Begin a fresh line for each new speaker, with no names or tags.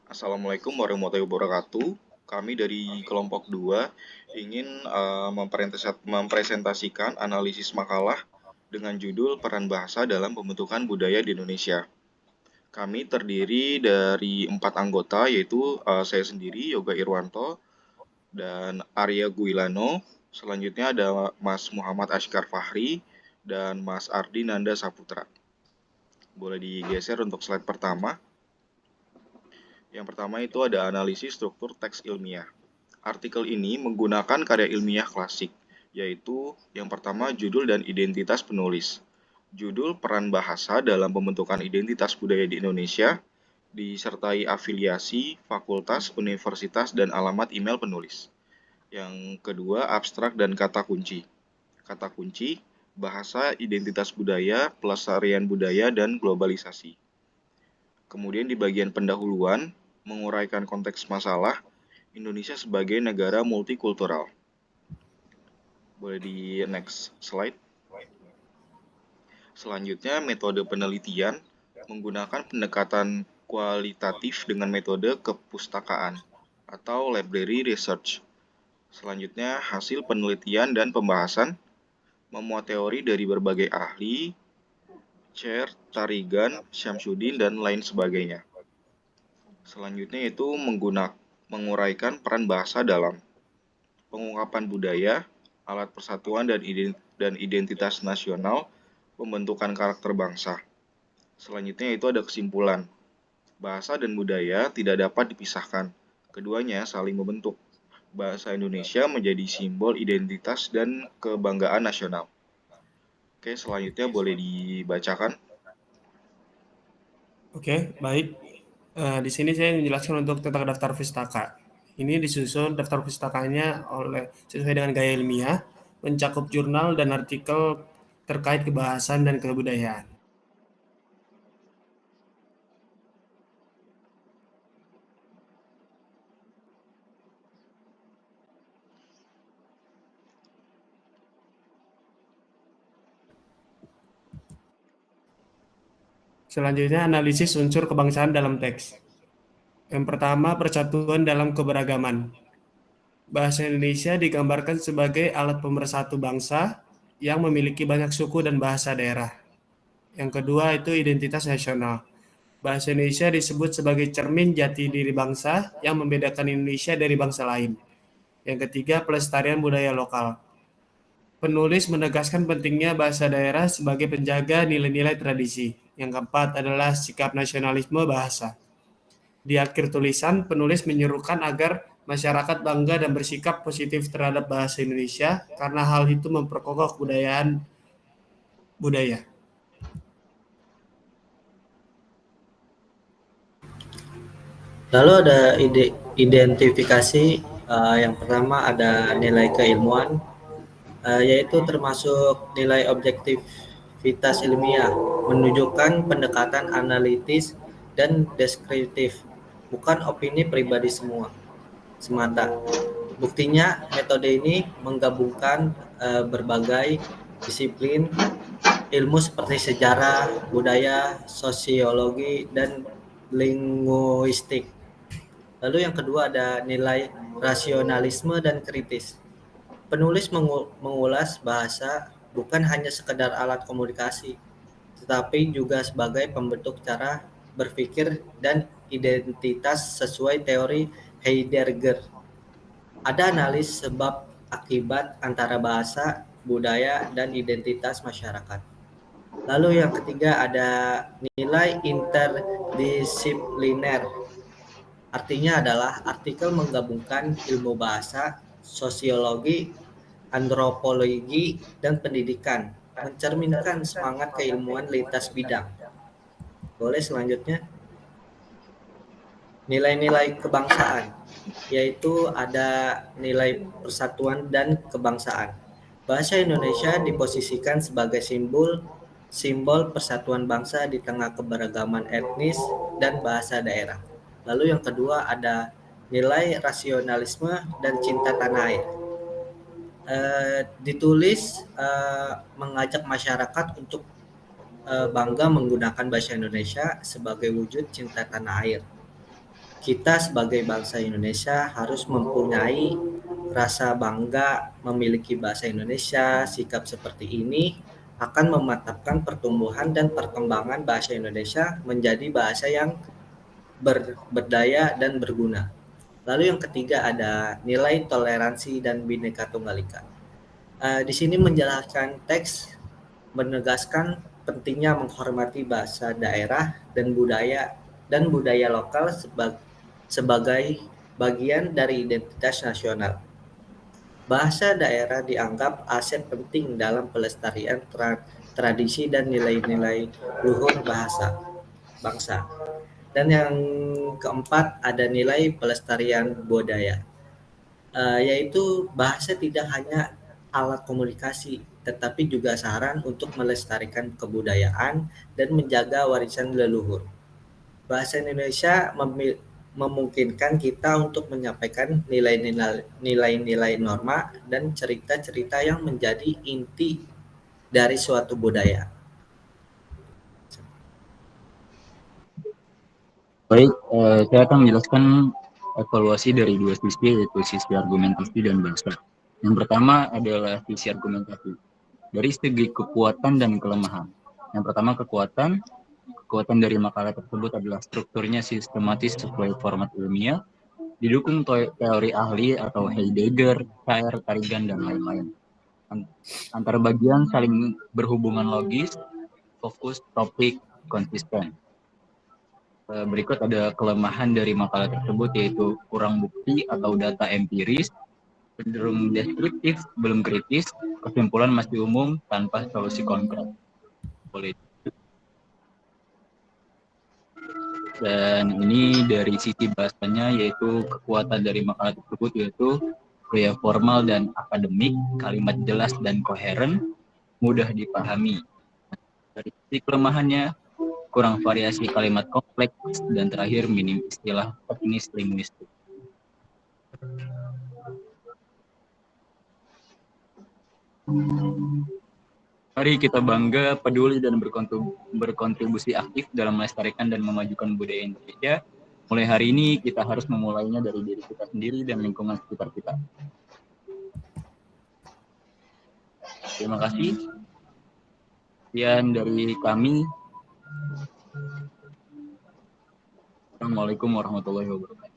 Assalamualaikum warahmatullahi wabarakatuh. Kami dari kelompok 2 ingin mempresentasikan analisis makalah dengan judul Peran Bahasa dalam Pembentukan Budaya di Indonesia. Kami terdiri dari 4 anggota, yaitu saya sendiri, Yoga Irwanto, dan Arya Guilano. Selanjutnya ada Mas Muhammad Ashkar Fahri dan Mas Ardi Nanda Saputra. Boleh digeser untuk slide pertama. Yang pertama itu ada analisis struktur teks ilmiah. Artikel ini menggunakan karya ilmiah klasik, yaitu yang pertama judul dan identitas penulis. Judul peran bahasa dalam pembentukan identitas budaya di Indonesia, disertai afiliasi, fakultas, universitas, dan alamat email penulis. Yang kedua, abstrak dan kata kunci. Kata kunci, bahasa, identitas budaya, pelestarian budaya, dan globalisasi. Kemudian di bagian pendahuluan, menguraikan konteks masalah, Indonesia sebagai negara multikultural. Boleh di next slide. Selanjutnya, metode penelitian menggunakan pendekatan kualitatif dengan metode kepustakaan atau library research. Selanjutnya, hasil penelitian dan pembahasan memuat teori dari berbagai ahli, Chair, Tarigan, Syamsuddin, dan lain sebagainya. Selanjutnya itu menguraikan peran bahasa dalam pengungkapan budaya, alat persatuan dan identitas nasional, pembentukan karakter bangsa. Selanjutnya itu ada kesimpulan. Bahasa dan budaya tidak dapat dipisahkan. Keduanya saling membentuk. Bahasa Indonesia menjadi simbol identitas dan kebanggaan nasional. Oke, selanjutnya boleh dibacakan.
Oke, baik. Di sini saya menjelaskan untuk tentang daftar pustaka. Ini disusun daftar pustakanya sesuai dengan gaya ilmiah, mencakup jurnal dan artikel terkait kebahasan dan kebudayaan. Selanjutnya, analisis unsur kebangsaan dalam teks. Yang pertama, persatuan dalam keberagaman. Bahasa Indonesia digambarkan sebagai alat pemersatu bangsa yang memiliki banyak suku dan bahasa daerah. Yang kedua itu identitas nasional. Bahasa Indonesia disebut sebagai cermin jati diri bangsa yang membedakan Indonesia dari bangsa lain. Yang ketiga, pelestarian budaya lokal. Penulis menegaskan pentingnya bahasa daerah sebagai penjaga nilai-nilai tradisi. Yang keempat adalah sikap nasionalisme bahasa. Di akhir tulisan, penulis menyerukan agar masyarakat bangga dan bersikap positif terhadap bahasa Indonesia karena hal itu memperkokoh kebudayaan budaya.
Lalu ada identifikasi, yang pertama ada nilai keilmuan, yaitu termasuk nilai objektivitas ilmiah, menunjukkan pendekatan analitis dan deskriptif, bukan opini pribadi semata. Buktinya, metode ini menggabungkan berbagai disiplin ilmu seperti sejarah, budaya, sosiologi, dan linguistik. Lalu yang kedua ada nilai rasionalisme dan kritis. Penulis mengulas bahasa bukan hanya sekedar alat komunikasi, tetapi juga sebagai pembentuk cara berpikir dan identitas sesuai teori Heidegger. Ada analis sebab akibat antara bahasa, budaya, dan identitas masyarakat. Lalu yang ketiga ada nilai interdisipliner. Artinya adalah artikel menggabungkan ilmu bahasa, sosiologi, antropologi, dan pendidikan, mencerminkan semangat keilmuan lintas bidang. Boleh selanjutnya. Nilai-nilai kebangsaan, yaitu ada nilai persatuan dan kebangsaan. Bahasa Indonesia diposisikan sebagai simbol persatuan bangsa di tengah keberagaman etnis dan bahasa daerah. Lalu yang kedua ada nilai rasionalisme dan cinta tanah air. Ditulis mengajak masyarakat untuk bangga menggunakan bahasa Indonesia sebagai wujud cinta tanah air. kita sebagai bangsa Indonesia harus mempunyai rasa bangga memiliki bahasa Indonesia. Sikap seperti ini akan memantapkan pertumbuhan dan perkembangan bahasa Indonesia menjadi bahasa yang berdaya dan berguna. Lalu yang ketiga ada nilai toleransi dan Bhinneka Tunggal Ika. Di sini menjelaskan teks menegaskan pentingnya menghormati bahasa daerah dan budaya lokal sebagai bagian dari identitas nasional. Bahasa daerah dianggap aset penting dalam pelestarian tradisi dan nilai-nilai luhur bangsa. Dan yang keempat ada nilai pelestarian budaya, yaitu bahasa tidak hanya alat komunikasi, tetapi juga saran untuk melestarikan kebudayaan dan menjaga warisan leluhur. Bahasa Indonesia memungkinkan kita untuk menyampaikan nilai-nilai norma dan cerita-cerita yang menjadi inti dari suatu budaya.
Baik, saya akan menjelaskan evaluasi dari dua sisi, yaitu sisi argumentasi dan bahasa. Yang pertama adalah sisi argumentasi. Dari segi kekuatan dan kelemahan. Yang pertama kekuatan dari makalah tersebut adalah strukturnya sistematis sesuai format ilmiah, didukung teori ahli atau Heidegger, Cair, Tarigan, dan lain-lain. Antara bagian saling berhubungan logis, fokus, topik, konsisten. Berikut ada kelemahan dari makalah tersebut, yaitu kurang bukti atau data empiris, cenderung deskriptif, belum kritis, kesimpulan masih umum tanpa solusi konkret. Dan ini dari sisi bahasanya, yaitu kekuatan dari makalah tersebut yaitu gaya formal dan akademik, kalimat jelas dan koheren, mudah dipahami. Dari sisi kelemahannya, kurang variasi kalimat kompleks, dan terakhir minim istilah teknis linguistik. Mari kita bangga, peduli, dan berkontribusi aktif dalam melestarikan dan memajukan budaya Indonesia. Mulai hari ini kita harus memulainya dari diri kita sendiri dan lingkungan sekitar kita. Terima kasih. Sekian dari kami. Assalamualaikum warahmatullahi wabarakatuh.